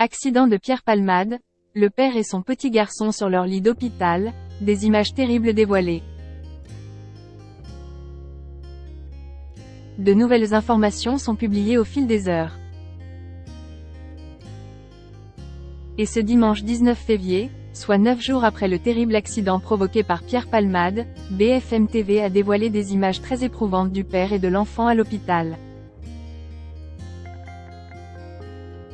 Accident de Pierre Palmade, le père et son petit garçon sur leur lit d'hôpital, des images terribles dévoilées. De nouvelles informations sont publiées au fil des heures. Et ce dimanche 19 février, soit 9 jours après le terrible accident provoqué par Pierre Palmade, BFM TV a dévoilé des images très éprouvantes du père et de l'enfant à l'hôpital.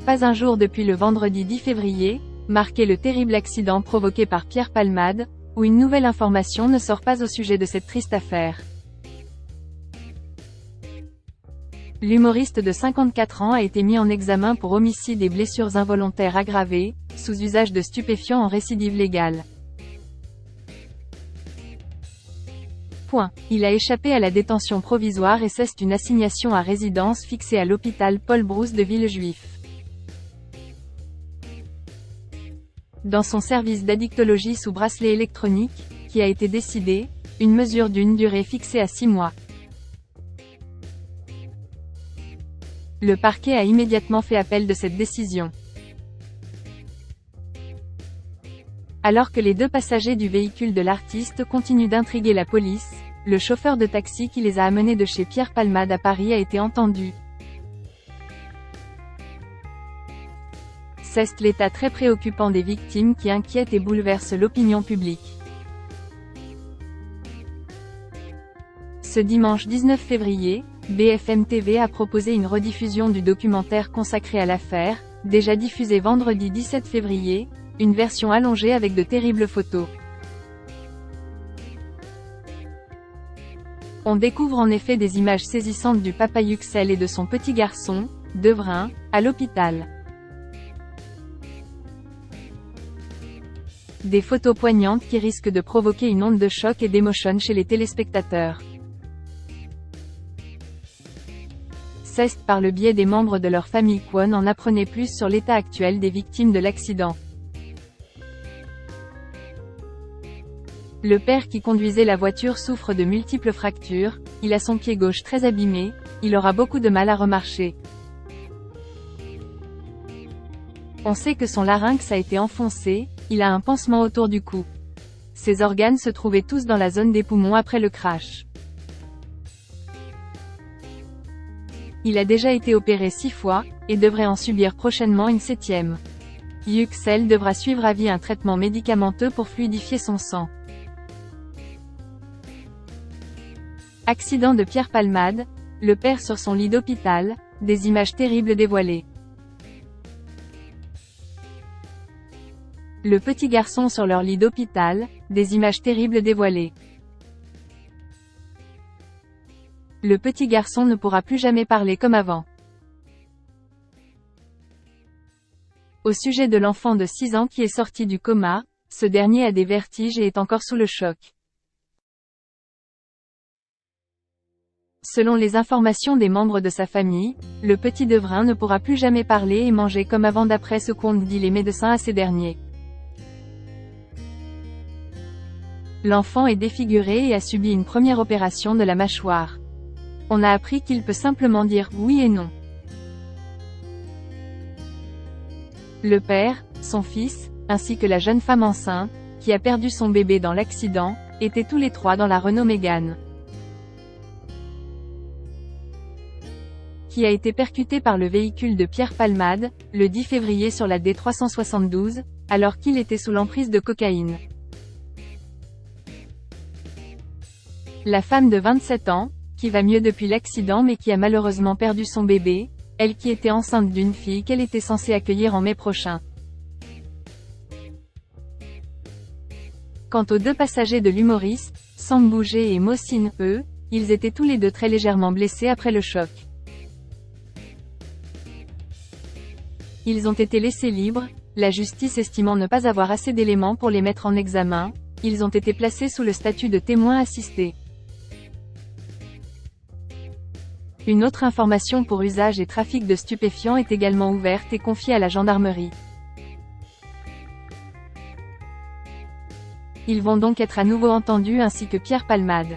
Pas un jour depuis le vendredi 10 février, marqué le terrible accident provoqué par Pierre Palmade, où une nouvelle information ne sort pas au sujet de cette triste affaire. L'humoriste de 54 ans a été mis en examen pour homicide et blessures involontaires aggravées, sous usage de stupéfiants en récidive légale. Il a échappé à la détention provisoire et cesse une assignation à résidence fixée à l'hôpital Paul Brousse de Villejuif. Dans son service d'addictologie sous bracelet électronique, qui a été décidé, une mesure d'une durée fixée à 6 mois. Le parquet a immédiatement fait appel de cette décision. Alors que les deux passagers du véhicule de l'artiste continuent d'intriguer la police, le chauffeur de taxi qui les a amenés de chez Pierre Palmade à Paris a été entendu. C'est l'état très préoccupant des victimes qui inquiète et bouleverse l'opinion publique. Ce dimanche 19 février, BFM TV a proposé une rediffusion du documentaire consacré à l'affaire, déjà diffusé vendredi 17 février, une version allongée avec de terribles photos. On découvre en effet des images saisissantes du papa Yüksel et de son petit garçon, Devrin, à l'hôpital. Des photos poignantes qui risquent de provoquer une onde de choc et d'émotion chez les téléspectateurs. C'est par le biais des membres de leur famille qu'on en apprenait plus sur l'état actuel des victimes de l'accident. Le père qui conduisait la voiture souffre de multiples fractures, il a son pied gauche très abîmé, il aura beaucoup de mal à remarcher. On sait que son larynx a été enfoncé, il a un pansement autour du cou. Ses organes se trouvaient tous dans la zone des poumons après le crash. Il a déjà été opéré 6 fois, et devrait en subir prochainement une 7e. Yüksel devra suivre à vie un traitement médicamenteux pour fluidifier son sang. Accident de Pierre Palmade, le père sur son lit d'hôpital, des images terribles dévoilées. Le petit garçon sur leur lit d'hôpital, des images terribles dévoilées. Le petit garçon ne pourra plus jamais parler comme avant. Au sujet de l'enfant de 6 ans qui est sorti du coma, ce dernier a des vertiges et est encore sous le choc. Selon les informations des membres de sa famille, le petit Devrin ne pourra plus jamais parler et manger comme avant d'après ce qu'ont dit les médecins à ces derniers. L'enfant est défiguré et a subi une première opération de la mâchoire. On a appris qu'il peut simplement dire oui et non. Le père, son fils, ainsi que la jeune femme enceinte, qui a perdu son bébé dans l'accident, étaient tous les trois dans la Renault Mégane, qui a été percuté par le véhicule de Pierre Palmade, le 10 février sur la D372, alors qu'il était sous l'emprise de cocaïne. La femme de 27 ans, qui va mieux depuis l'accident mais qui a malheureusement perdu son bébé, elle qui était enceinte d'une fille qu'elle était censée accueillir en mai prochain. Quant aux deux passagers de l'humoriste, Sam Bouget et Mohsin, eux, ils étaient tous les deux très légèrement blessés après le choc. Ils ont été laissés libres, la justice estimant ne pas avoir assez d'éléments pour les mettre en examen, ils ont été placés sous le statut de témoins assistés. Une autre information pour usage et trafic de stupéfiants est également ouverte et confiée à la gendarmerie. Ils vont donc être à nouveau entendus ainsi que Pierre Palmade.